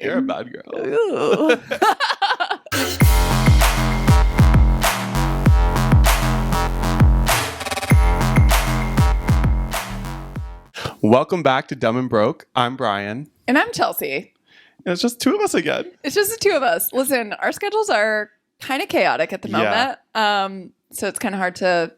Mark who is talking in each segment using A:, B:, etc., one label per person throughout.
A: You're a bad girl.
B: Ooh.
A: Welcome back to Dumb and Broke. I'm Bryan.
B: And I'm Chelsea.
A: And it's just two of us again.
B: It's just the two of us. Listen, our schedules are kind of chaotic at the moment. So it's kind of hard to...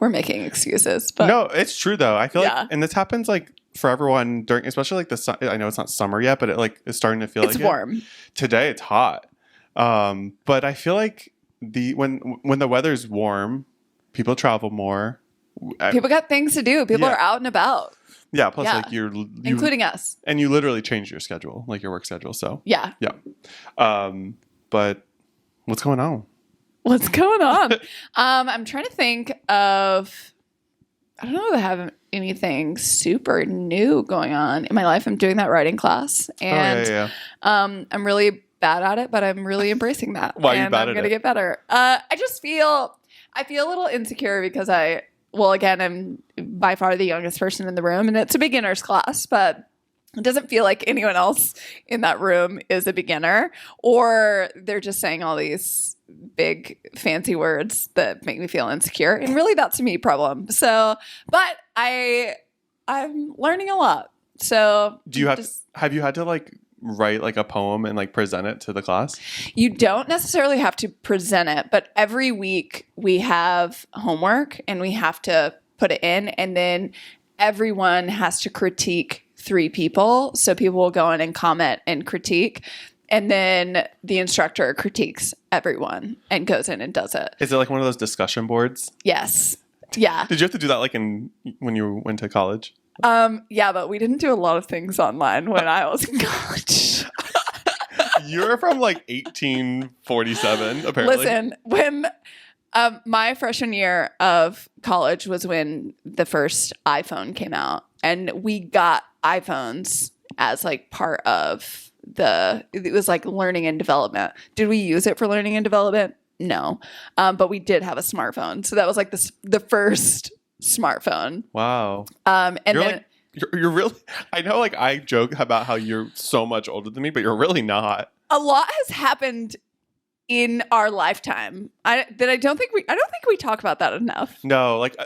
B: We're making excuses. But
A: no, it's true though. I feel
B: yeah.
A: like, and this happens like for everyone during, especially like I know it's not summer yet, but it like is starting to feel
B: it's warm.
A: Today it's hot. But I feel like when the weather's warm, people travel more.
B: People got things to do. People are out and about.
A: Yeah. Plus, like you,
B: including us,
A: and you literally change your schedule, like your work schedule. So
B: yeah.
A: But what's going on?
B: What's going on? I'm trying to think of. I don't know if I have anything super new going on in my life. I'm doing that writing class, and I'm really bad at it, but I'm really embracing that.
A: Why are you bad at it?
B: I'm gonna get better. I feel a little insecure because I'm by far the youngest person in the room, and it's a beginner's class, but it doesn't feel like anyone else in that room is a beginner, or they're just saying all these big fancy words that make me feel insecure. And really that's a me problem. So, but I'm learning a lot. So
A: have you had to like write like a poem and like present it to the class?
B: You don't necessarily have to present it, but every week we have homework and we have to put it in, and then everyone has to critique 3 people. So people will go in and comment and critique, and then the instructor critiques everyone and goes in and does it.
A: Is it like one of those discussion boards?
B: Yes. Yeah.
A: Did you have to do that like when you went to college?
B: Yeah, but we didn't do a lot of things online when I was in college.
A: You're from like 1847, apparently.
B: Listen, when my freshman year of college was when the first iPhone came out, and we got iPhones as like part of it was like learning and development. Did we use it for learning and development? No. But we did have a smartphone. So that was like the first smartphone.
A: Wow.
B: And
A: you're
B: then
A: like, you're really, I know like I joke about how you're so much older than me, but you're really not.
B: A lot has happened in our lifetime. I don't think we talk about that enough.
A: No, like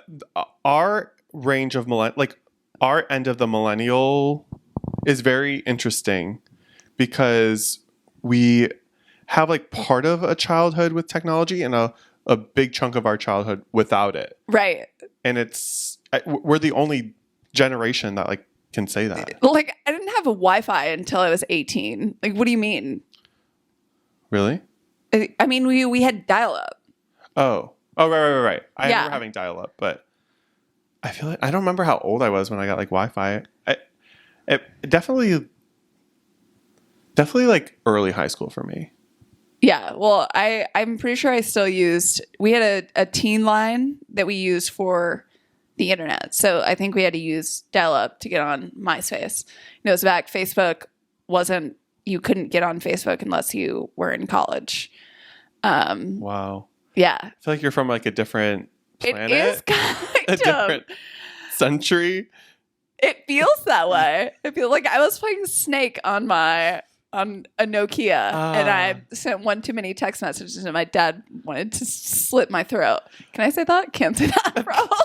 A: our range of our end of the millennial is very interesting because we have like part of a childhood with technology and a big chunk of our childhood without it.
B: Right.
A: And we're the only generation that like can say that.
B: Like I didn't have a Wi-Fi until I was 18. Like what do you mean?
A: Really?
B: I mean we had dial-up.
A: Oh, right. I remember having dial-up, but I feel like I don't remember how old I was when I got like Wi-Fi. It definitely like early high school for me.
B: Yeah, well, I'm pretty sure I still we had a teen line that we used for the internet. So I think we had to use dial-up to get on MySpace. It was back, Facebook you couldn't get on Facebook unless you were in college.
A: Wow.
B: Yeah.
A: I feel like you're from like a different planet.
B: It is kind
A: a
B: of.
A: different century.
B: It feels that way. I feel like I was playing Snake on a Nokia, and I sent one too many text messages, and my dad wanted to slit my throat. Can I say that? Can't say that, probably.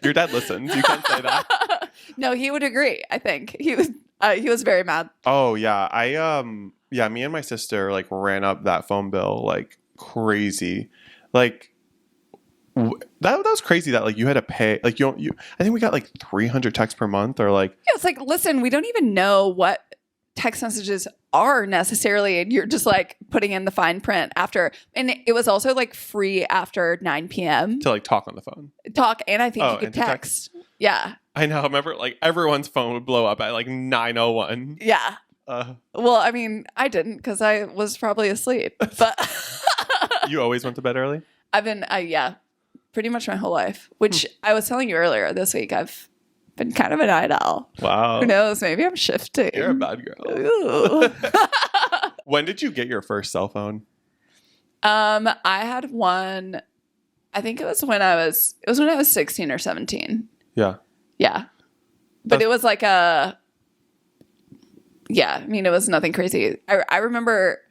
A: Your dad listens. You can't say that.
B: No, he would agree. I think he was very mad.
A: Oh yeah, me and my sister like ran up that phone bill like crazy, like. That was crazy that like you had to pay like you I think we got like 300 texts per month or like
B: it's like listen, we don't even know what text messages are necessarily, and you're just like putting in the fine print after, and it was also like free after 9 p.m.
A: to like talk on the phone,
B: and I think you could text. Yeah,
A: I know. I remember like everyone's phone would blow up at like 9:01.
B: Yeah. Well, I mean, I didn't because I was probably asleep, but
A: you always went to bed early.
B: I've been pretty much my whole life, which I was telling you earlier this week. I've been kind of a night owl.
A: Wow.
B: Who knows? Maybe I'm shifting.
A: You're a bad girl.
B: Ooh.
A: When did you get your first cell phone?
B: I had one. I think it was when I was 16 or 17.
A: Yeah.
B: Yeah. But it was like a Yeah, I mean, it was nothing crazy. I remember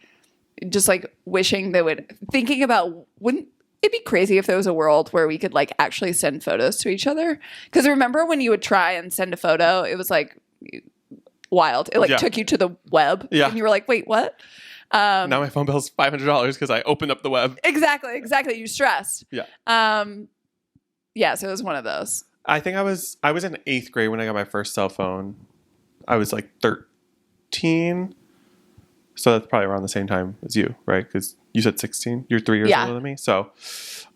B: just like wishing they would, thinking about, wouldn't it be crazy if there was a world where we could like actually send photos to each other? Because remember when you would try and send a photo, it was like wild. It like took you to the web.
A: Yeah.
B: And you were like, wait, what?
A: Now my phone bill's $500 because I opened up the web.
B: Exactly. You stressed.
A: Yeah.
B: Yeah, so it was one of those.
A: I think I was in 8th grade when I got my first cell phone. I was like 13. So that's probably around the same time as you, right? Because you said 16. You're 3 years older than me. So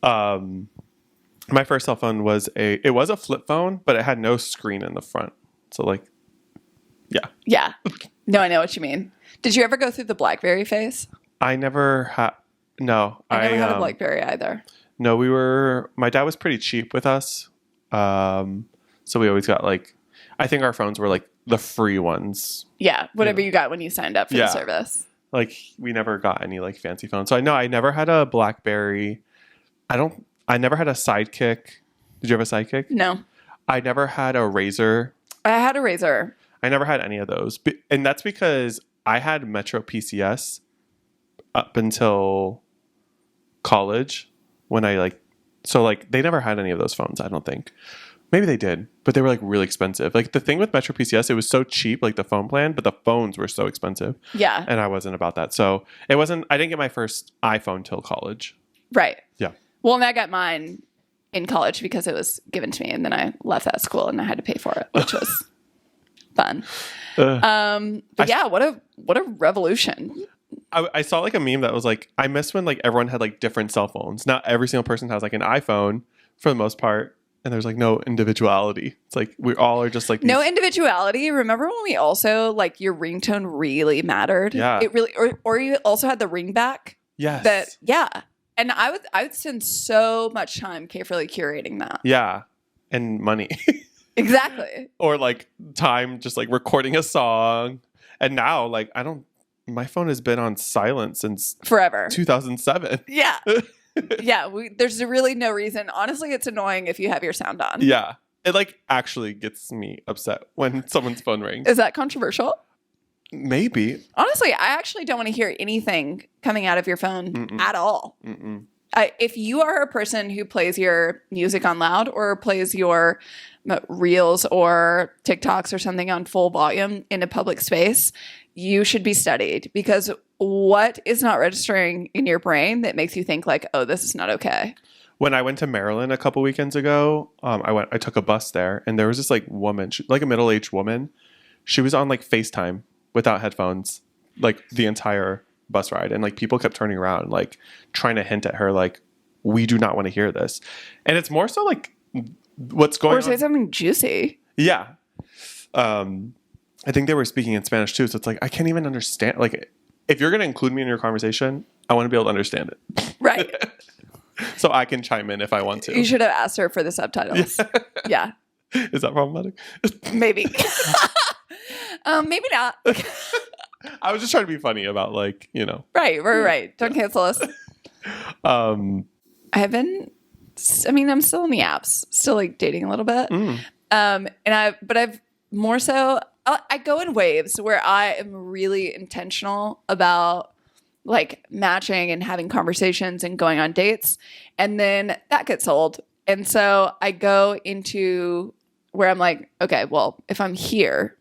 A: my first cell phone was a flip phone, but it had no screen in the front. So like, yeah.
B: Yeah. No, I know what you mean. Did you ever go through the BlackBerry phase?
A: I never had. No.
B: I never had a BlackBerry either.
A: No, my dad was pretty cheap with us. So we always got like, I think our phones were like the free ones.
B: Yeah, whatever you got when you signed up for the service.
A: Like we never got any like fancy phones. So I know I never had a BlackBerry. I never had a Sidekick. Did you have a Sidekick?
B: No.
A: I never had a Razor.
B: I had a Razor.
A: I never had any of those. And that's because I had Metro PCS up until college when they never had any of those phones, I don't think. Maybe they did, but they were like really expensive. Like the thing with Metro PCS, it was so cheap, like the phone plan, but the phones were so expensive.
B: Yeah.
A: And I wasn't about that. So I didn't get my first iPhone till college.
B: Right.
A: Yeah.
B: Well, and I got mine in college because it was given to me and then I left that school and I had to pay for it, which was fun. But yeah, what a revolution.
A: I saw like a meme that was like, I miss when like everyone had like different cell phones. Not every single person has like an iPhone for the most part. And there's like no individuality. It's like we all are just like
B: no individuality. Remember when we also like your ringtone really mattered?
A: Yeah.
B: It really or you also had the ring back.
A: Yes.
B: And I would spend so much time carefully curating that.
A: Yeah. And money.
B: Exactly.
A: Or like time just like recording a song. And now like my phone has been on silent since
B: forever.
A: 2007.
B: Yeah. Yeah, there's really no reason. Honestly, it's annoying if you have your sound on.
A: Yeah. It like actually gets me upset when someone's phone rings.
B: Is that controversial?
A: Maybe.
B: Honestly, I actually don't want to hear anything coming out of your phone at all. If you are a person who plays your music on loud or plays your reels or TikToks or something on full volume in a public space, you should be studied, because what is not registering in your brain that makes you think like, oh, this is not okay?
A: When I went to Maryland a couple weekends ago, I took a bus there and there was this like woman, like a middle-aged woman. She was on like FaceTime without headphones, like the entire bus ride. And like people kept turning around, like trying to hint at her, like, we do not want to hear this. And it's more so like what's going on.
B: Or say something juicy.
A: Yeah. I think they were speaking in Spanish too. So it's like, I can't even understand. Like, if you're going to include me in your conversation, I want to be able to understand it.
B: Right.
A: So I can chime in if I want to.
B: You should have asked her for the subtitles. Yeah.
A: Is that problematic?
B: Maybe. Maybe not.
A: I was just trying to be funny about like, you know.
B: Right. Don't cancel us. I'm still in the apps, still like dating a little bit. But I've more so, I go in waves where I am really intentional about like matching and having conversations and going on dates. And then that gets old. And so I go into where I'm like, okay, well, if I'm here,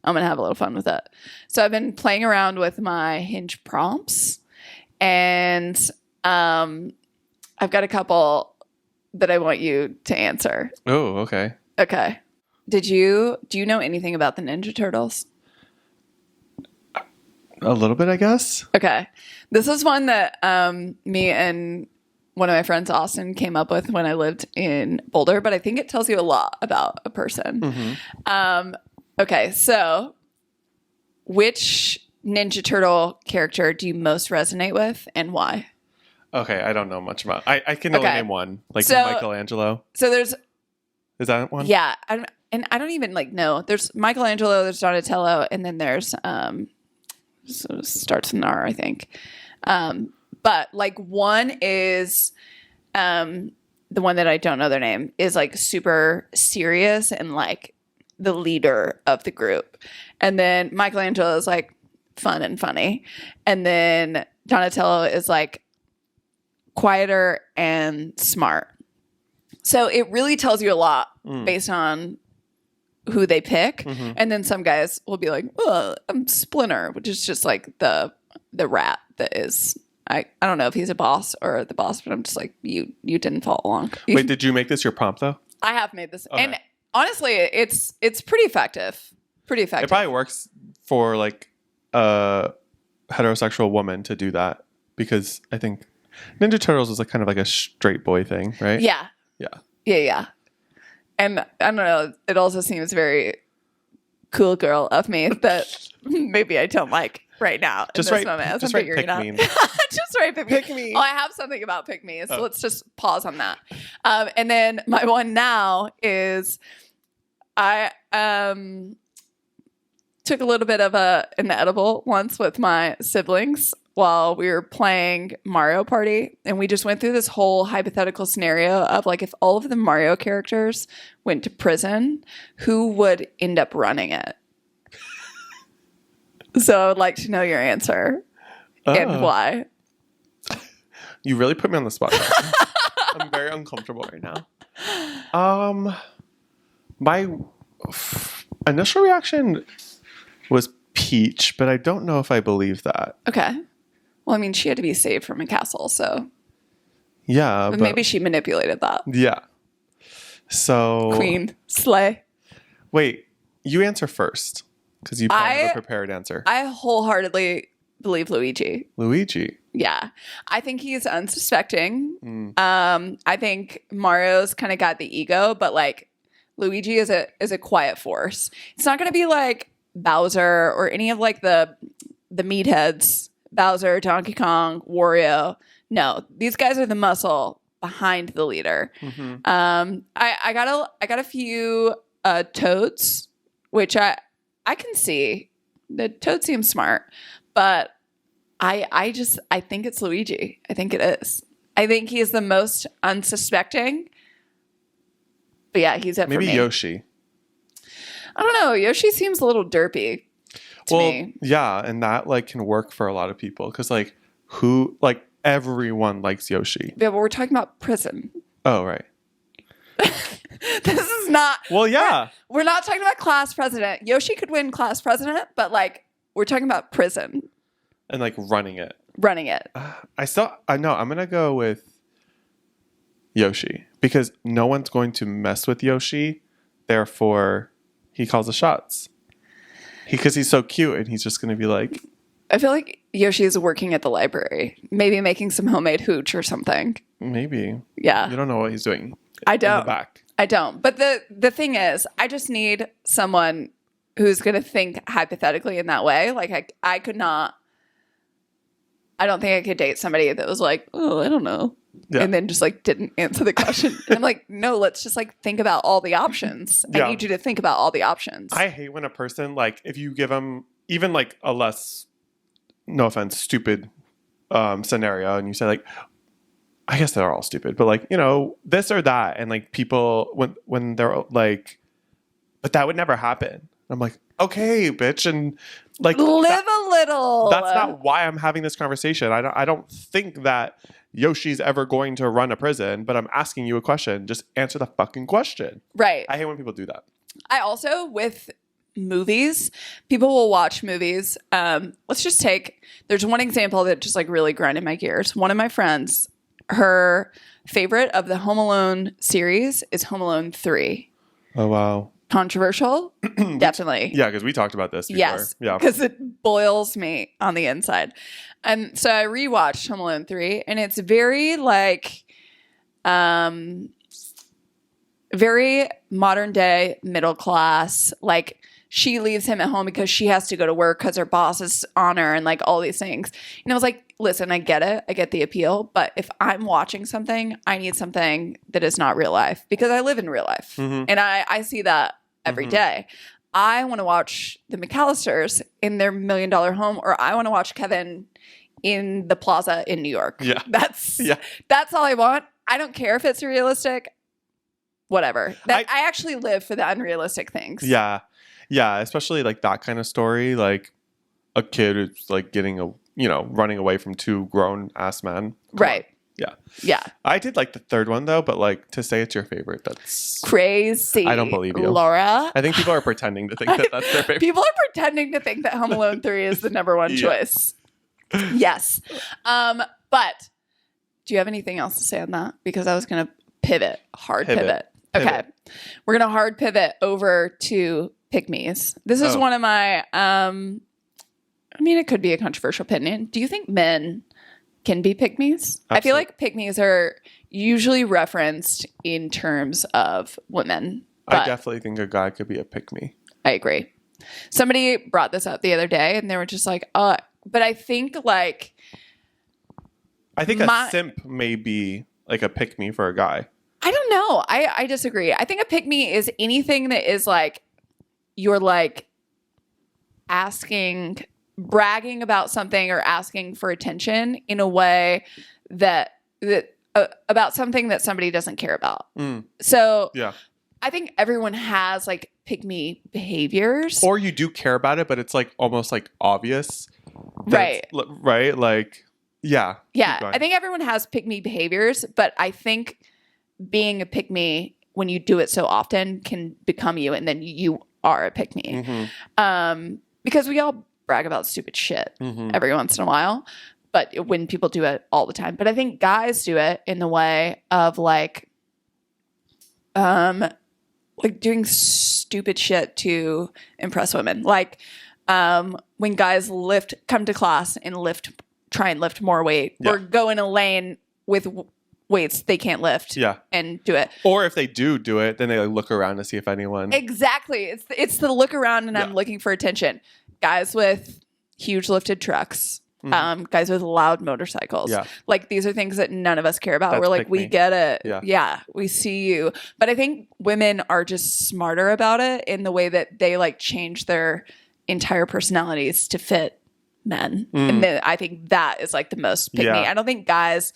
B: I'm going to have a little fun with it. So I've been playing around with my Hinge prompts, and I've got a couple that I want you to answer.
A: Oh, okay.
B: Okay. Do you know anything about the Ninja Turtles?
A: A little bit, I guess.
B: Okay. This is one that me and one of my friends, Austin, came up with when I lived in Boulder, but I think it tells you a lot about a person. Okay, so which Ninja Turtle character do you most resonate with and why?
A: Okay, I don't know much about I can only name one. Like Michelangelo.
B: So there's...
A: Is that one?
B: Yeah. I don't even like know. There's Michelangelo, there's Donatello, and then there's so it starts with an R, I think. But like one is the one that I don't know their name is like super serious and like the leader of the group. And then Michelangelo is like fun and funny. And then Donatello is like quieter and smart. So it really tells you a lot based on who they pick. Mm-hmm. And then some guys will be like, oh, I'm Splinter, which is just like the rat that is, I don't know if he's a boss or the boss, but I'm just like, you didn't follow along.
A: Wait, did you make this your prompt though?
B: I have made this.
A: Okay.
B: And honestly, it's pretty effective. Pretty effective.
A: It probably works for like a heterosexual woman to do that because I think Ninja Turtles is like kind of like a straight boy thing, right?
B: Yeah.
A: Yeah.
B: Yeah. And I don't know, it also seems very cool girl of me that maybe I don't like right now.
A: Just
B: in
A: right.
B: this moment as
A: Just
B: I'm
A: right.
B: figuring
A: Pick
B: it
A: me.
B: out. Just right.
A: Pick me.
B: Oh, I have something about pick me. So let's just pause on that. And then my one now is I took a little bit of an edible once with my siblings while we were playing Mario Party. And we just went through this whole hypothetical scenario of like, if all of the Mario characters went to prison, who would end up running it? So I'd like to know your answer and why.
A: You really put me on the spot. I'm very uncomfortable right now. My initial reaction was Peach, but I don't know if I believe that.
B: Okay. Well, I mean, she had to be saved from a castle, so
A: yeah,
B: but maybe she manipulated that.
A: Yeah. So
B: Queen slay.
A: Wait, you answer first because you probably have a prepared answer.
B: I wholeheartedly believe Luigi.
A: Luigi.
B: Yeah, I think he's unsuspecting. I think Mario's kind of got the ego, but like Luigi is a quiet force. It's not going to be like Bowser or any of like the meatheads. Bowser, Donkey Kong, Wario. No, these guys are the muscle behind the leader. Mm-hmm. I got a few Toads, which I can see. The Toad seems smart, but I think it's Luigi. I think it is. I think he is the most unsuspecting. But yeah, he's it for me.
A: Maybe Yoshi.
B: I don't know. Yoshi seems a little derpy to me.
A: Yeah, and that like can work for a lot of people because like everyone likes Yoshi.
B: Yeah, but we're talking about prison.
A: Oh, right.
B: This is not.
A: Well, yeah.
B: We're not talking about class president. Yoshi could win class president, but like we're talking about prison.
A: And like running it.
B: I
A: know. I'm going to go with Yoshi because no one's going to mess with Yoshi. Therefore, he calls the shots. Because he's so cute and he's just going to be like.
B: I feel like Yoshi is working at the library. Maybe making some homemade hooch or something.
A: Maybe.
B: Yeah.
A: You don't know what he's doing.
B: I don't.
A: In the back.
B: I don't. But the thing is, I just need someone who's going to think hypothetically in that way. Like I could not. I don't think I could date somebody that was like, oh, I don't know. Yeah. And then just like didn't answer the question. And I'm like, no, let's just like think about all the options. I need you to think about all the options.
A: I hate when a person, like, if you give them even like a less, no offense, stupid scenario, and you say like, I guess they're all stupid, but like, you know, this or that, and like people when they're like, but that would never happen. I'm like, okay, bitch, and like
B: live a little.
A: That's not why I'm having this conversation. I don't think that Yoshi's ever going to run a prison, but I'm asking you a question. Just answer the fucking question.
B: Right.
A: I hate when people do that.
B: I also, with movies, people will watch movies. Let's just take, there's one example that just like really grinded my gears. One of my friends, her favorite of the Home Alone series is Home Alone 3.
A: Oh, wow.
B: Controversial? Definitely.
A: Yeah, because we talked about this before.
B: Yes.
A: Yeah.
B: Because it boils me on the inside. And so I rewatched Home Alone 3, and it's very like, very modern day, middle class. Like, she leaves him at home because she has to go to work because her boss is on her and like all these things. And I was like, listen, I get it. I get the appeal. But if I'm watching something, I need something that is not real life because I live in real life. Mm-hmm. And I see that every day. I want to watch the McAllisters in their $1 million home, or I want to watch Kevin in the plaza in New York.
A: Yeah.
B: That's all I want. I don't care if it's realistic. Whatever. I actually live for the unrealistic things.
A: Yeah. Yeah, especially like that kind of story, like a kid who's like getting a running away from two grown ass men. Come
B: Right.
A: on. Yeah.
B: Yeah.
A: I did like the third one though, but like to say it's your favorite, that's
B: Crazy.
A: I don't believe you.
B: Laura.
A: I think people are pretending to think that that's their favorite.
B: People are pretending to think that Home Alone 3 is the number one choice. Yes. But do you have anything else to say on that? Because I was going to pivot. Okay. We're going to hard pivot over to pick-me's. This is one of my, it could be a controversial opinion. Do you think men can be pick-me's? I feel like pick-me's are usually referenced in terms of women.
A: I definitely think a guy could be a pick-me.
B: I agree. Somebody brought this up the other day and they were just like, but I think like...
A: a simp may be like a pick-me for a guy.
B: I don't know. I disagree. I think a pick-me is anything that is like, you're like bragging about something or asking for attention in a way that about something that somebody doesn't care about. So yeah. I think everyone has like pick-me behaviors.
A: Or you do care about it, but it's like almost like obvious.
B: Right.
A: Right? Like, yeah.
B: Yeah. I think everyone has pick-me behaviors, but I think being a pick-me when you do it so often can become you, and then you are a pick-me. Because we all brag about stupid shit every once in a while, but when people do it all the time. But I think guys do it in the way of like doing stupid shit to impress women. Like when guys come to class and try and lift more weight, or go in a lane with weights they can't lift, and do it.
A: Or if they do it, then they like look around to see if anyone.
B: Exactly, it's the look around and I'm looking for attention. Guys with huge lifted trucks, guys with loud motorcycles. Yeah. Like these are things that none of us care about. We're like, we get it. Yeah, we see you. But I think women are just smarter about it in the way that they like change their entire personalities to fit men. And then I think that is like the most pick me. I don't think guys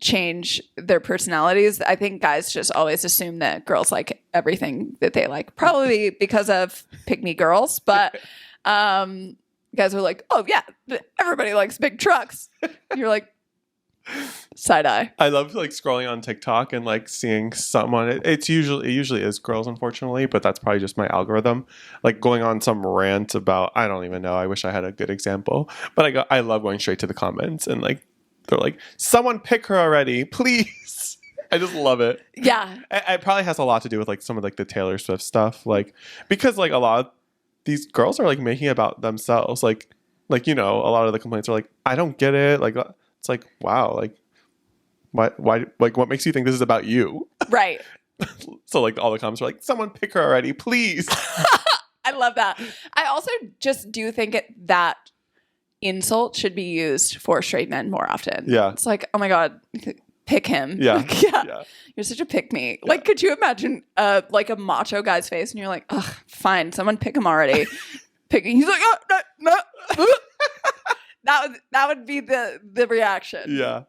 B: change their personalities. I think guys just always assume that girls like everything that they like, probably because of pick me girls. But guys are like, oh yeah, everybody likes big trucks. You're like, side eye.
A: I love like scrolling on TikTok and like seeing someone. It usually is girls, unfortunately, but that's probably just my algorithm. Like going on some rant about, I don't even know. I wish I had a good example, but I love going straight to the comments and like they're like, someone pick her already, please. I just love it.
B: Yeah,
A: it probably has a lot to do with like some of like the Taylor Swift stuff, like because like a lot of these girls are like making it about themselves, like a lot of the complaints are like, I don't get it, like. It's like, wow, like, why, like, what makes you think this is about you?
B: Right.
A: So, like, all the comments are like, someone pick her already, please.
B: I love that. I also just do think that insult should be used for straight men more often. Yeah. It's like, oh my God, pick him. Yeah. Like, yeah. You're such a pick me. Yeah. Like, could you imagine like a macho guy's face and you're like, ugh, fine, someone pick him already. He's like, oh, no. That would be the reaction.
A: Yeah.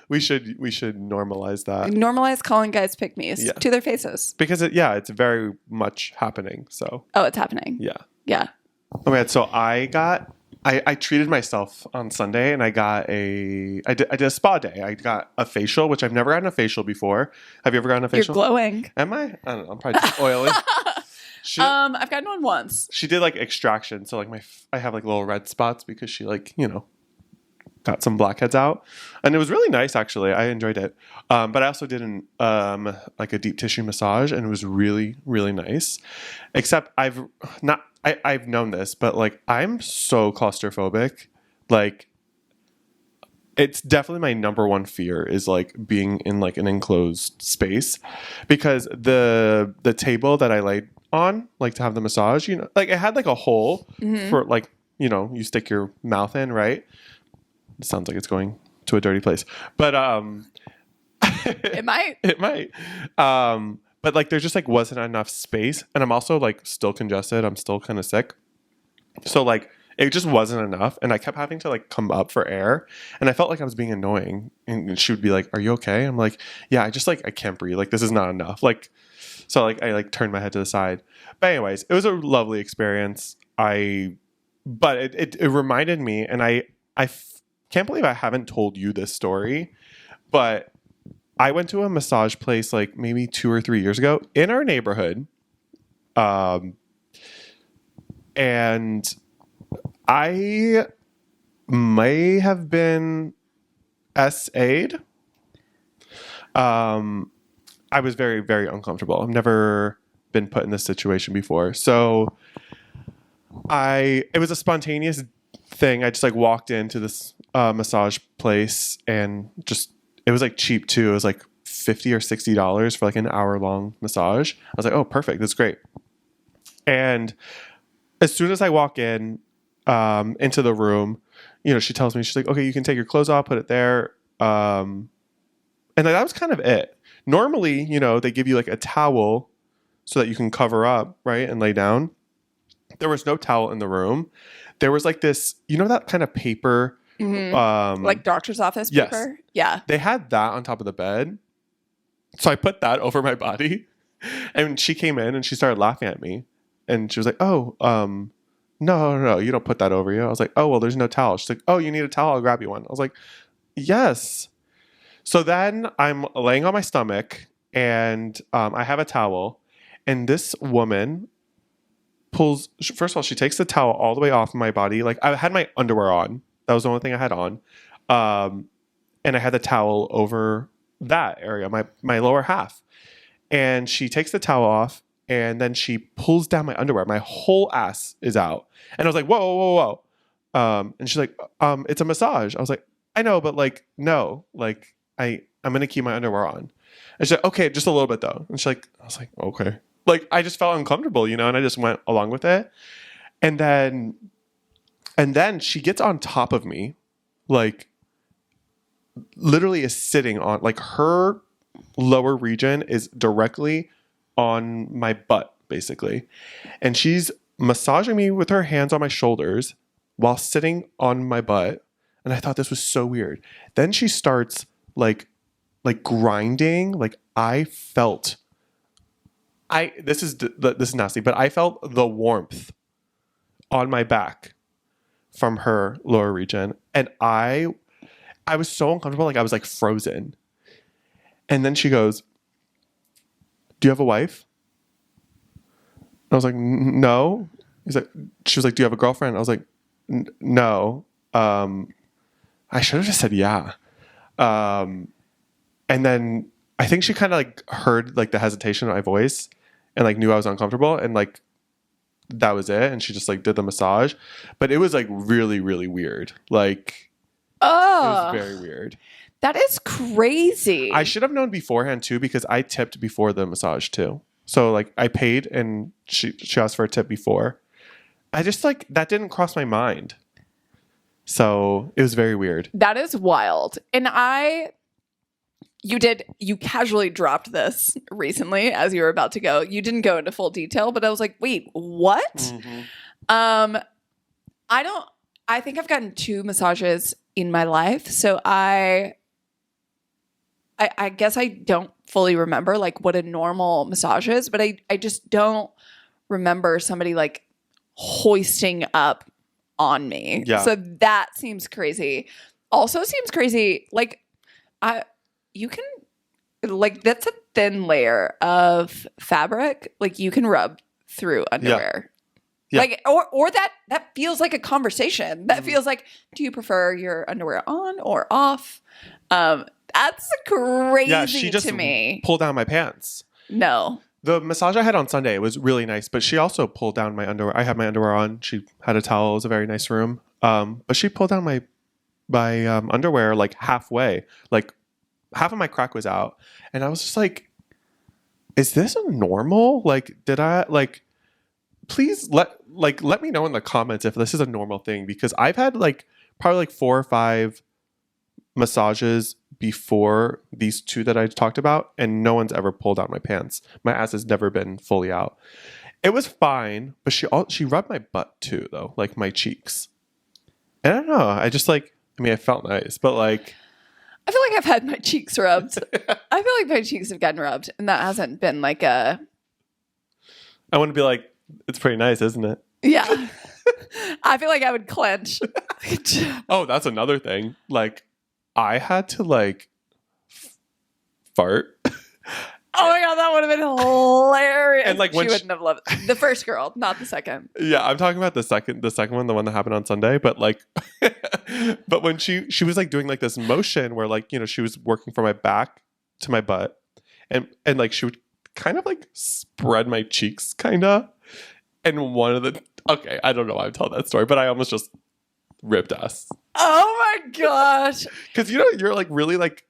A: We should normalize that.
B: Normalize calling guys pick-me's to their faces.
A: Because it's very much happening. So.
B: Oh, it's happening.
A: Yeah.
B: Yeah.
A: Oh man, so I treated myself on Sunday and I did a spa day. I got a facial, which I've never gotten a facial before. Have you ever gotten a facial?
B: You're glowing.
A: Am I? I don't know. I'm probably just oily.
B: I've gotten one once.
A: She did like extraction, so like I have like little red spots because she like got some blackheads out, and it was really nice actually. I enjoyed it, but I also did like a deep tissue massage, and it was really really nice. Except I've known this, but like I'm so claustrophobic, like it's definitely my number one fear is like being in like an enclosed space, because the table that I laid on, like to have the massage, like it had like a hole for like, you stick your mouth in, right? It sounds like it's going to a dirty place, but
B: it might.
A: But like there just like wasn't enough space, and I'm also like still congested. I'm still kind of sick, so like it just wasn't enough, and I kept having to like come up for air, and I felt like I was being annoying, and she would be like, "Are you okay?" I'm like, "Yeah, I can't breathe. Like this is not enough." Like So like I like turned my head to the side. But anyways, it was a lovely experience. But it reminded me, and can't believe I haven't told you this story, but I went to a massage place like maybe 2 or 3 years ago in our neighborhood. And I may have been SA'd. I was very, very uncomfortable. I've never been put in this situation before. So it was a spontaneous thing. I just like walked into this massage place and it was like cheap too. It was like $50 or $60 for like an hour-long massage. I was like, oh, perfect. That's great. And as soon as I walk in into the room, she tells me, she's like, okay, you can take your clothes off, put it there. And that was kind of it. Normally, they give you like a towel so that you can cover up, right, and lay down. There was no towel in the room. There was like this, that kind of paper.
B: Mm-hmm. Like doctor's office paper?
A: Yes.
B: Yeah.
A: They had that on top of the bed. So I put that over my body. And she came in and she started laughing at me. And she was like, oh, no, you don't put that over you. I was like, oh, well, there's no towel. She's like, oh, you need a towel? I'll grab you one. I was like, yes. So then I'm laying on my stomach and I have a towel. And this woman first of all, she takes the towel all the way off my body. Like I had my underwear on. That was the only thing I had on. And I had the towel over that area, my lower half. And she takes the towel off and then she pulls down my underwear. My whole ass is out. And I was like, whoa. And she's like, it's a massage. I was like, I know, but like, no, like I'm going to keep my underwear on. And she's like, okay, just a little bit though. And I was like, okay. Like I just felt uncomfortable, and I just went along with it. And then she gets on top of me, like literally is sitting on, like her lower region is directly on my butt, basically. And she's massaging me with her hands on my shoulders while sitting on my butt. And I thought this was so weird. Then she starts like grinding. Like this is nasty, but I felt the warmth on my back from her lower region. And I was so uncomfortable. Like I was like frozen. And then she goes, do you have a wife? I was like, no. She was like, do you have a girlfriend? I was like, no. I should have just said yeah. And then I think she kind of like heard like the hesitation in my voice and like knew I was uncomfortable, and like that was it. And she just like did the massage, but it was like really, really weird. Like, it was very weird.
B: That is crazy.
A: I should have known beforehand too, because I tipped before the massage too. So like I paid and she asked for a tip before. I just like, that didn't cross my mind. So it was very weird.
B: That is wild. And you casually dropped this recently as you were about to go. You didn't go into full detail, but I was like, wait, what? Mm-hmm. I think I've gotten 2 massages in my life. So I guess I don't fully remember like what a normal massage is, but I just don't remember somebody like hoisting up on me.
A: Yeah.
B: So that seems crazy. Also seems crazy. Like you can, like, that's a thin layer of fabric. Like you can rub through underwear. Yeah. Like, or that feels like a conversation. That feels like, do you prefer your underwear on or off? That's crazy
A: she just
B: to me.
A: Pulled down my pants.
B: No.
A: The massage I had on Sunday was really nice, but she also pulled down my underwear. I had my underwear on. She had a towel. It was a very nice room. But she pulled down my underwear like halfway. Like half of my crack was out. And I was just like, is this normal? Like, did I like, please let me know in the comments if this is a normal thing, because I've had like probably like 4 or 5 massages before these 2 that I talked about, and no one's ever pulled out my pants. My ass has never been fully out. It was fine, but she rubbed my butt too, though, like my cheeks. And I don't know. I just like, I mean, I felt nice, but like,
B: I feel like I've had my cheeks rubbed. I feel like my cheeks have gotten rubbed, and that hasn't been like a
A: I want to be like, it's pretty nice, isn't it?
B: Yeah. I feel like I would clench.
A: Oh, that's another thing. Like, I had to like fart.
B: Oh my God, that would have been hilarious.
A: And like when
B: she wouldn't have loved it. The first girl, not the second.
A: Yeah, I'm talking about the second one, the one that happened on Sunday. But like, but when she was like doing like this motion where like, you know, she was working from my back to my butt, and like she would kind of like spread my cheeks, kind of. And one of the I don't know why I'm telling that story, but I almost just ripped ass.
B: Oh my gosh,
A: because you know you're like really like.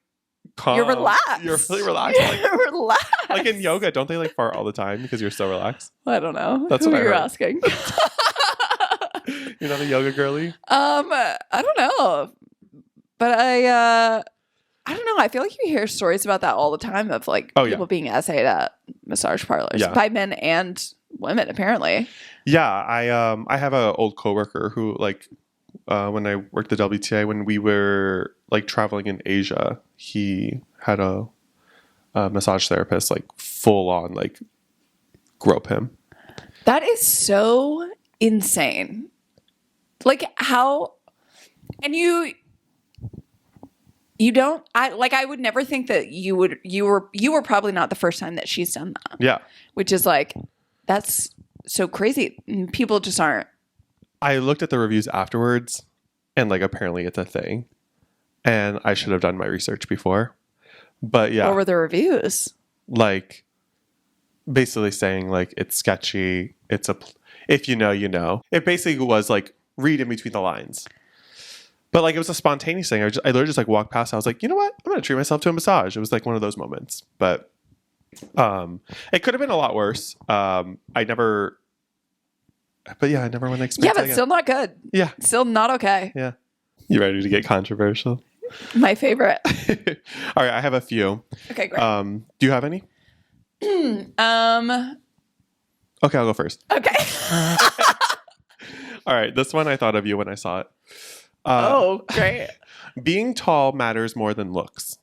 A: Calm.
B: You're relaxed.
A: You're really relaxed. Like,
B: You're relaxed.
A: Like in yoga, don't they like fart all the time because you're so relaxed?
B: I don't know.
A: That's
B: who
A: what I
B: you're
A: heard.
B: asking.
A: You're not a yoga girly?
B: I don't know. But I don't know. I feel like you hear stories about that all the time of like people being essayed at massage parlors by men and women, apparently.
A: Yeah, I have an old coworker who like when I worked at WTA, when we were like traveling in Asia, he had a massage therapist like full on like grope him.
B: That is so insane. Like how, and you don't, I would never think that you were probably not the first time that she's done that.
A: Yeah.
B: Which is like, that's so crazy. People just aren't.
A: I looked at the reviews afterwards and like apparently it's a thing. And I should have done my research before. But yeah.
B: What were the reviews?
A: Like basically saying like it's sketchy. If you know, you know. It basically was like read in between the lines. But like it was a spontaneous thing. I literally just like walked past. I was like, you know what? I'm gonna treat myself to a massage. It was like one of those moments. But it could have been a lot worse. I never went to experience.
B: Yeah, but still not good.
A: Yeah.
B: Still not okay.
A: Yeah. You ready to get controversial?
B: My favorite.
A: All right, I have a few.
B: Okay, great.
A: Do you have any? Okay, I'll go first.
B: Okay.
A: All right, this one I thought of you when I saw it.
B: Oh, great.
A: Being tall matters more than looks.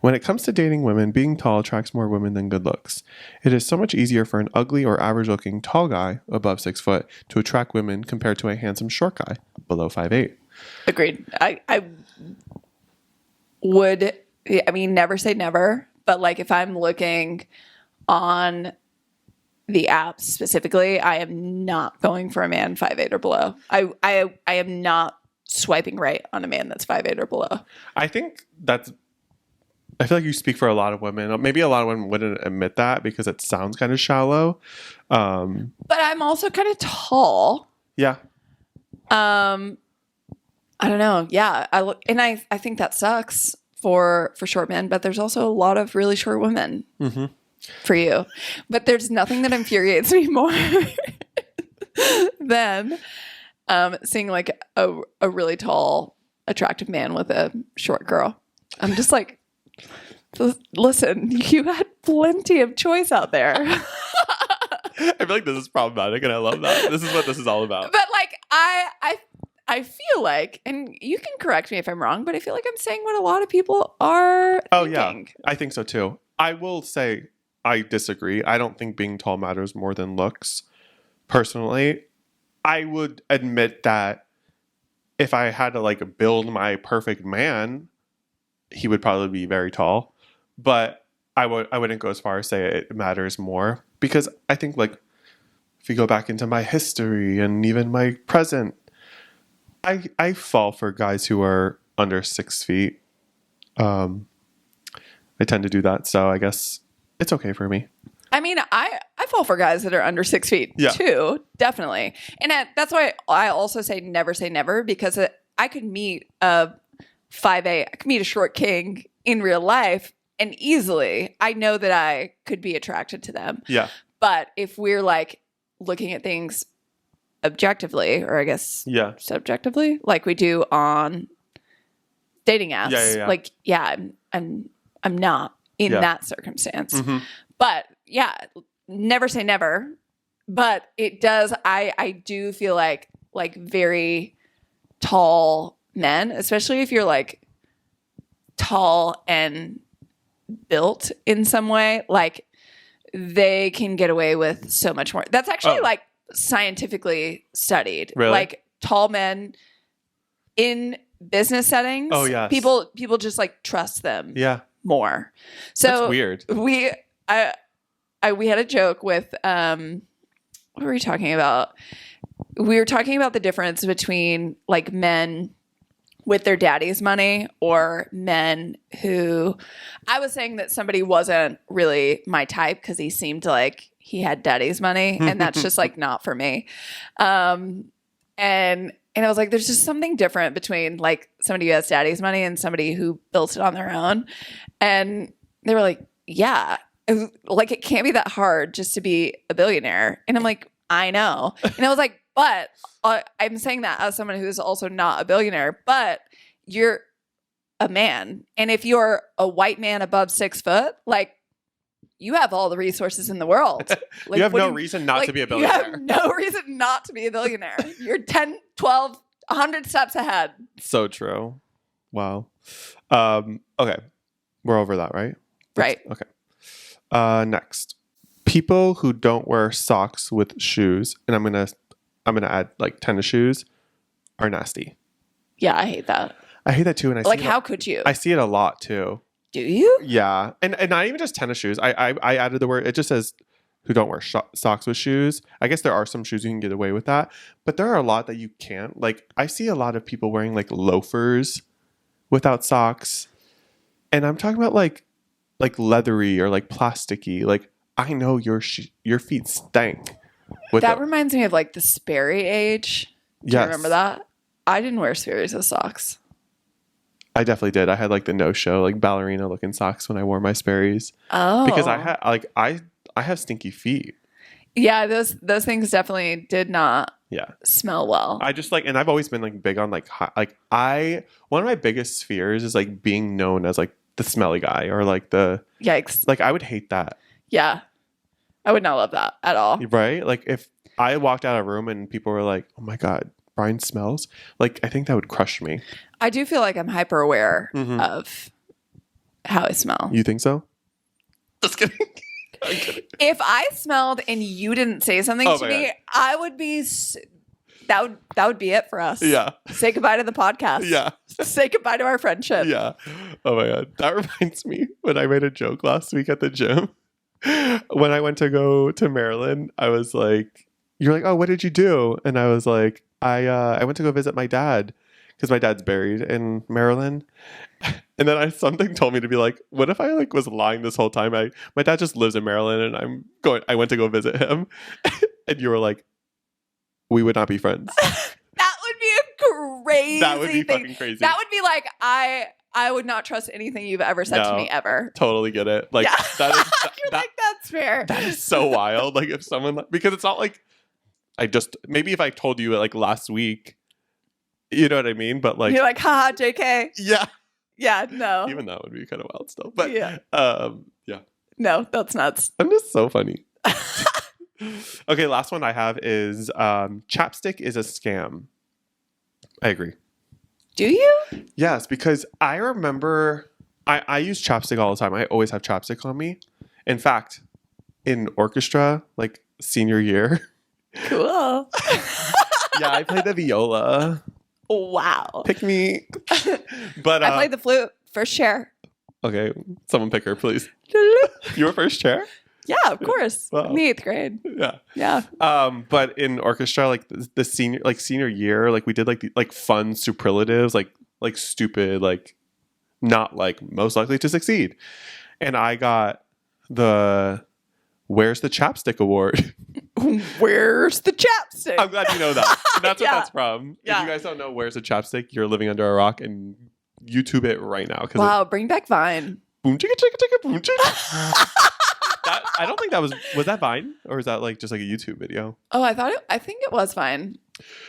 A: When it comes to dating women, being tall attracts more women than good looks. It is so much easier for an ugly or average-looking tall guy above 6 foot to attract women compared to a handsome short guy below 5'8".
B: Agreed. I would, I mean, never say never, but like if I'm looking on the apps specifically, I am not going for a man 5'8" or below. I am not swiping right on a man that's 5'8" or below.
A: I feel like you speak for a lot of women. Maybe a lot of women wouldn't admit that because it sounds kind of shallow.
B: But I'm also kind of tall.
A: Yeah.
B: I don't know. Yeah. I think that sucks for short men, but there's also a lot of really short women for you. But there's nothing that infuriates me more than seeing like a really tall, attractive man with a short girl. I'm just like, listen, you had plenty of choice out there.
A: I feel like this is problematic and I love that. This is what this is all about.
B: But like I feel like, and you can correct me if I'm wrong, but I feel like I'm saying what a lot of people are thinking.
A: Yeah, I think so too. I will say I disagree. I don't think being tall matters more than looks. Personally, I would admit that if I had to like build my perfect man, he would probably be very tall. But I wouldn't go as far as say it matters more, because I think like if you go back into my history and even my present, I fall for guys who are under 6 feet. I tend to do that, so I guess it's okay for me.
B: I mean, I fall for guys that are under 6 feet too, definitely. And that's why I also say never, because I could meet a 5'8", I could meet a short king in real life, and easily I know that I could be attracted to them. Yeah. But if we're like looking at things objectively, or I guess subjectively, like we do on dating apps, like I'm not in that circumstance. But never say never. But it does. I do feel like very tall men, especially if you're like tall and built in some way, like they can get away with so much more. That's actually like scientifically studied.
A: Really?
B: Like tall men in business settings.
A: Oh, yes.
B: People just like trust them
A: Yeah.
B: more. So
A: That's weird.
B: We had a joke with what were we talking about? We were talking about the difference between like men with their daddy's money or men who I was saying that somebody wasn't really my type because he seemed like he had daddy's money and that's just like not for me. And I was like, there's just something different between like somebody who has daddy's money and somebody who built it on their own. And they were like, yeah, like it can't be that hard just to be a billionaire. And I'm like, I know. And I was like, but I'm saying that as someone who's also not a billionaire, but you're a man. And if you're a white man above 6 foot, like you have all the resources in the world. Like,
A: you have no reason not to be a billionaire.
B: You have no reason not to be a billionaire. You're 10, 12, 100 steps ahead.
A: So true. Wow. Okay. We're over that, right?
B: Right.
A: Okay. Next. People who don't wear socks with shoes, and I'm gonna add like tennis shoes, are nasty.
B: Yeah, I hate that.
A: I hate that too, and
B: how could you?
A: I see it a lot too.
B: Do you?
A: Yeah, and not even just tennis shoes. I added the word. It just says who don't wear socks with shoes. I guess there are some shoes you can get away with that, but there are a lot that you can't. Like I see a lot of people wearing like loafers without socks, and I'm talking about like leathery or like plasticky. Like I know your feet stank.
B: That reminds me of like the Sperry age. Do you remember that? I didn't wear Sperry's with socks.
A: I definitely did. I had like the no-show, like ballerina looking socks when I wore my Sperry's.
B: Oh.
A: Because I had like I have stinky feet.
B: Yeah, those things definitely did not smell well.
A: I just like, and I've always been like big on like one of my biggest fears is like being known as like the smelly guy or like the
B: yikes.
A: Like I would hate that.
B: Yeah. I would not love that at all.
A: Right? Like if I walked out of a room and people were like, "Oh my God, Bryan smells," like I think that would crush me.
B: I do feel like I'm hyper aware of how I smell.
A: You think so? Just kidding. I'm kidding.
B: If I smelled and you didn't say something to me, I would be. That would be it for us.
A: Yeah.
B: Say goodbye to the podcast.
A: Yeah.
B: Say goodbye to our friendship.
A: Yeah. Oh my God. That reminds me when I made a joke last week at the gym. When I went to go to Maryland, I was like, "You're like, oh, what did you do?" And I was like, I went to go visit my dad because my dad's buried in Maryland." And then something told me to be like, what if I like was lying this whole time? My dad just lives in Maryland and I went to go visit him. And you were like, we would not be friends.
B: That would be a crazy
A: That would be
B: thing.
A: fucking crazy.
B: That would be like, I would not trust anything you've ever said to me ever.
A: Totally get it. Like that is
B: like, that's fair.
A: That is so wild. Like if someone, because it's not like maybe if I told you like last week, you know what I mean? But like
B: you're like, haha, JK.
A: Yeah.
B: Yeah, no.
A: Even that would be kind of wild still. But
B: yeah.
A: No,
B: that's nuts.
A: I'm just so funny. Okay, last one I have is chapstick is a scam. I agree.
B: Do you?
A: Yes, because I remember I use chapstick all the time. I always have chapstick on me. In fact, in orchestra, like senior year.
B: Cool.
A: Yeah, I played the viola.
B: Wow.
A: Pick me. But
B: I played the flute. First chair.
A: Okay, someone pick her, please. You were first chair?
B: Yeah, of course.
A: Wow.
B: In the 8th grade.
A: Yeah.
B: Yeah.
A: But in orchestra, like the senior year, like we did like fun superlatives, like stupid, like not like most likely to succeed. And I got the Where's the Chapstick Award.
B: Where's the chapstick?
A: I'm glad you know that. That's what that's from.
B: Yeah.
A: If you guys don't know Where's the Chapstick, you're living under a rock, and YouTube it right now.
B: Wow, bring back Vine.
A: Boom chicka chicka chicka boom chicka. I don't think that was that Vine, or is that like just like a YouTube video?
B: Oh, I think it was Vine.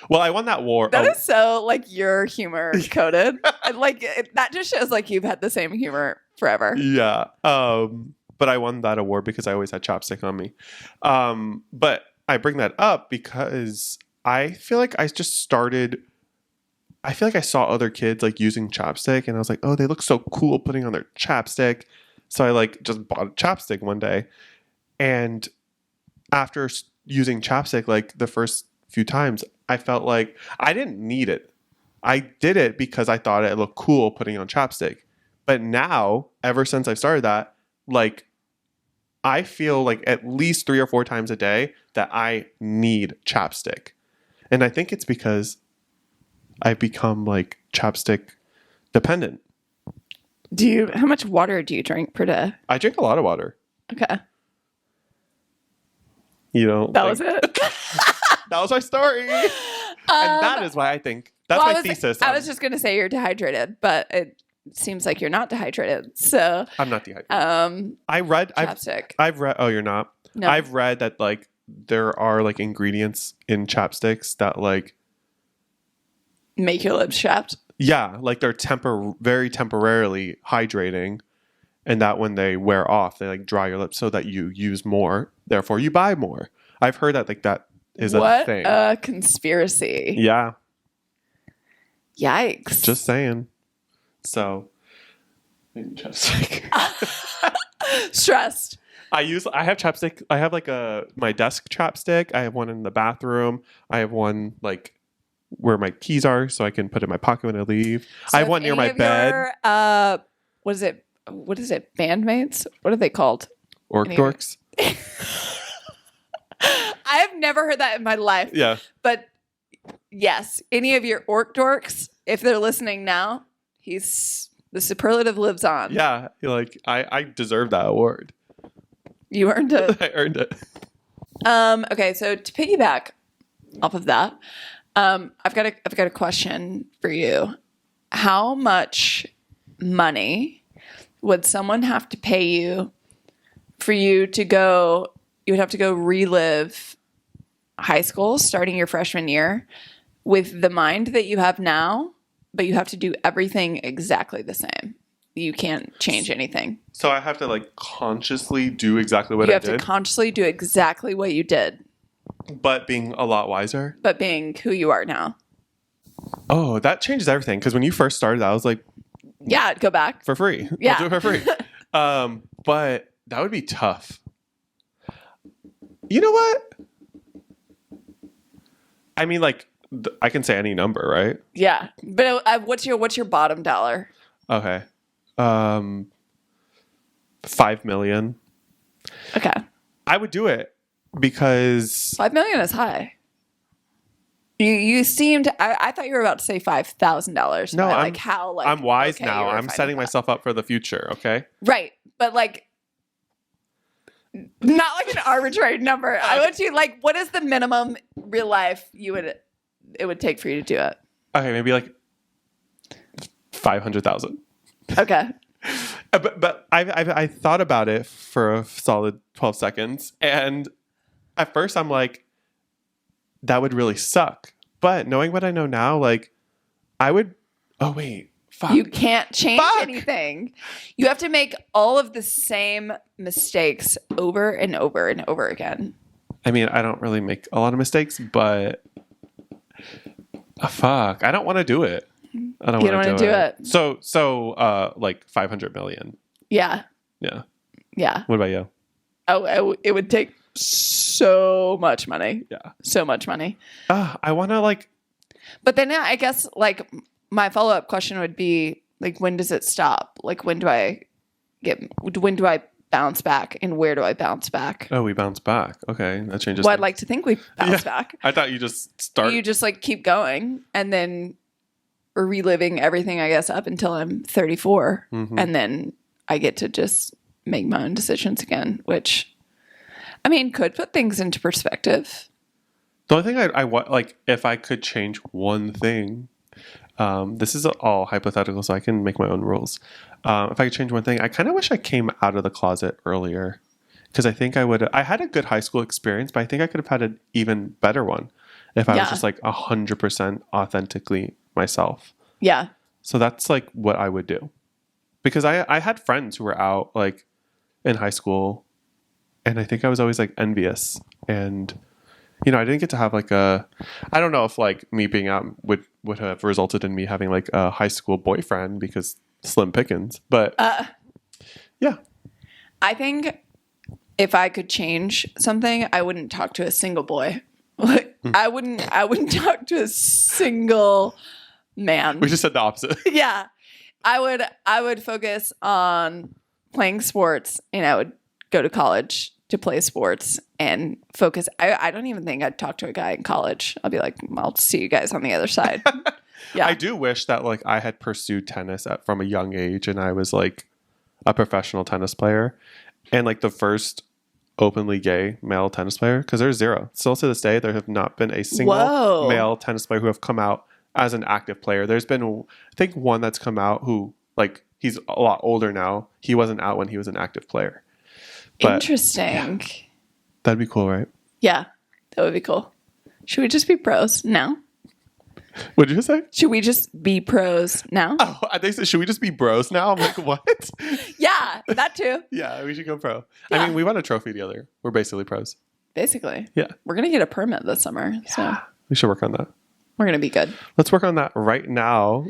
A: Well, I won that war.
B: That is so like your humor coded. And, like that just shows like you've had the same humor forever.
A: Yeah. But I won that award because I always had chapstick on me. But I bring that up because I feel like I saw other kids like using chapstick, and I was like, oh, they look so cool putting on their chapstick. So I like just bought a chapstick one day, And after using chapstick, like the first few times, I felt like I didn't need it. I did it because I thought it looked cool putting on chapstick. But now, ever since I've started that, like I feel like at least 3 or 4 times a day that I need chapstick. And I think it's because I've become like chapstick dependent.
B: How much water do you drink per day?
A: I drink a lot of water.
B: Okay.
A: You know,
B: That was it.
A: That was my story. And that is why I think that's my thesis.
B: I was just going to say you're dehydrated, but it seems like you're not dehydrated. So
A: I'm not dehydrated.
B: chapstick.
A: I've read, oh, you're not?
B: No.
A: I've read that like there are like ingredients in chapsticks that like
B: make your lips chapped.
A: Yeah, like they're very temporarily hydrating, and that when they wear off, they like dry your lips so that you use more. Therefore, you buy more. I've heard that like that is a thing.
B: What a conspiracy!
A: Yeah.
B: Yikes!
A: Just saying. So, chapstick.
B: Stressed.
A: I have chapstick. I have like my desk chapstick. I have one in the bathroom. I have one like where my keys are so I can put it in my pocket when I leave.
B: So
A: I have one near my bed.
B: What is it? Bandmates? What are they called?
A: Orc dorks.
B: I have never heard that in my life.
A: Yeah.
B: But yes, any of your orc dorks, if they're listening now, the superlative lives on.
A: Yeah. Like I deserve that award.
B: You earned it.
A: I earned it.
B: Okay, so to piggyback off of that, I've got a question for you. How much money would someone have to pay you for you to go? You would have to go relive high school, starting your freshman year, with the mind that you have now, but you have to do everything exactly the same. You can't change anything.
A: So I have to like consciously do exactly what I did.
B: You have to consciously do exactly what you did.
A: But being a lot wiser.
B: But being who you are now.
A: Oh, that changes everything. Because when you first started, I was like,
B: yeah, go back.
A: For free.
B: Yeah.
A: I'll do it for free. But that would be tough. You know what? I mean, like, I can say any number, right?
B: Yeah. But what's your bottom dollar?
A: Okay. 5 million.
B: Okay.
A: I would do it because
B: 5 million is high. You seemed. I thought you were about to say $5,000.
A: No, I'm wise
B: okay,
A: now. I'm setting myself up for the future. Okay.
B: Right, but like, not like an arbitrary number. I want you like, what is the minimum real life it would take for you to do it?
A: Okay, maybe like 500,000.
B: Okay.
A: But I thought about it for a solid 12 seconds, and at first I'm like, that would really suck. But knowing what I know now, like, I would. Oh wait, fuck.
B: You can't change anything. You have to make all of the same mistakes over and over and over again.
A: I mean, I don't really make a lot of mistakes, but fuck, I don't want to do it. I don't want to do it. So, like 500 million.
B: Yeah.
A: Yeah.
B: Yeah.
A: What about you?
B: Oh, it would take so much money.
A: Yeah.
B: So much money.
A: I want to like.
B: But then I guess like my follow-up question would be like, when does it stop? Like, when do I bounce back, and where do I bounce back?
A: Oh, we bounce back. Okay. That changes.
B: Well, I'd like to think we bounce back.
A: I thought you just start.
B: You just like keep going, and then we're reliving everything, I guess, up until I'm 34.
A: Mm-hmm.
B: And then I get to just make my own decisions again, which, I mean, could put things into perspective.
A: The only thing I want, like, if I could change one thing, this is all hypothetical, so I can make my own rules. If I could change one thing, I kind of wish I came out of the closet earlier, because I think I had a good high school experience, but I think I could have had an even better one if I was just like 100% authentically myself.
B: Yeah.
A: So that's like what I would do, because I had friends who were out like in high school, and I think I was always like envious, and you know, I didn't get to have like I don't know if like me being out would have resulted in me having like a high school boyfriend, because slim pickings, but yeah.
B: I think if I could change something, I wouldn't talk to a single boy. Like, I wouldn't talk to a single man.
A: We just said the opposite.
B: Yeah. I would focus on playing sports, and I would go to college to play sports and focus. I don't even think I'd talk to a guy in college. I'll be like, I'll see you guys on the other side. Yeah.
A: I do wish that like I had pursued tennis from a young age and I was like a professional tennis player and like the first openly gay male tennis player, because there's zero. Still to this day, there have not been a single male tennis player who have come out as an active player. There's been, I think, one that's come out who, like, he's a lot older now. He wasn't out when he was an active player. But,
B: interesting.
A: Yeah, that'd be cool, right?
B: Yeah, that would be cool. Should we just be pros now?
A: What did you say?
B: Should we just be pros now?
A: Oh, they said, should we just be bros now? I'm like, what?
B: Yeah, that too.
A: Yeah, we should go pro.
B: Yeah.
A: I mean, we won a trophy together. We're basically pros.
B: Basically.
A: Yeah.
B: We're going to get a permit this summer.
A: Yeah.
B: So
A: we should work on that.
B: we're going to be good.
A: Let's work on that right now.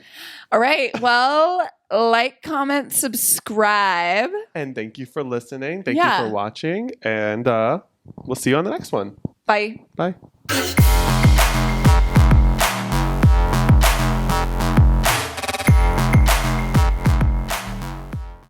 B: All right. Well, like, comment, subscribe.
A: And thank you for listening. Thank you for watching. And we'll see you on the next one.
B: Bye.
A: Bye.